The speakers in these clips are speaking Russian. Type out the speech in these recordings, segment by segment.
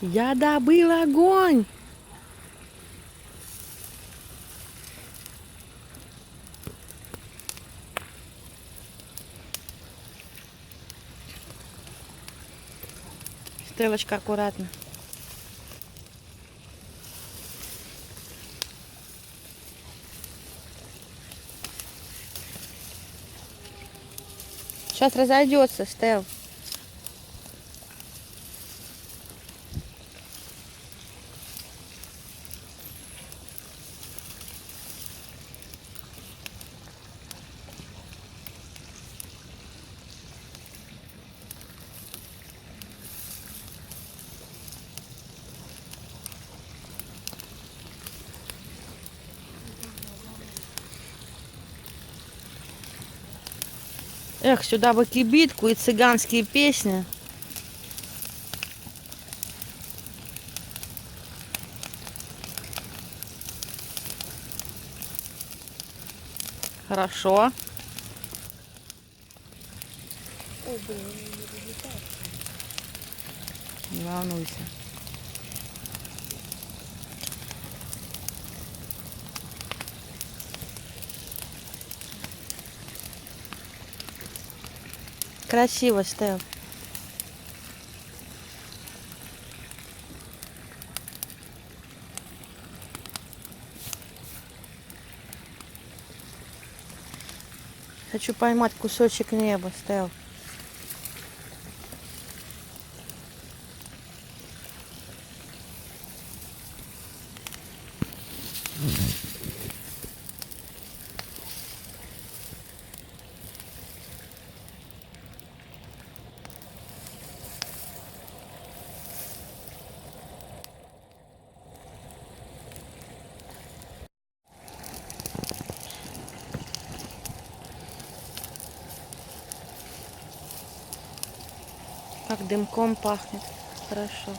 Я добыл огонь. Стрелочка аккуратно. Сейчас разойдется, Стел. Эх, сюда бы кибитку и цыганские песни. Хорошо. Ой, блин, он не вылетает. Не волнуйся. Красиво, Стел. Хочу поймать кусочек неба, Стел. Как дымком пахнет. Хорошо.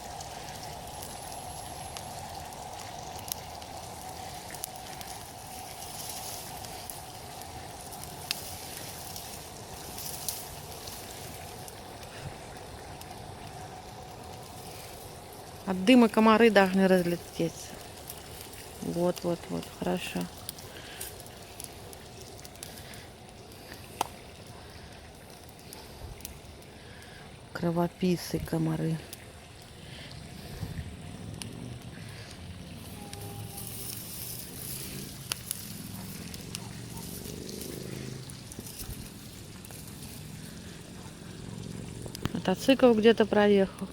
От дыма комары должны разлететься. Вот, вот, вот, хорошо. Кровопийцы комары. Мотоцикл где-то проехал.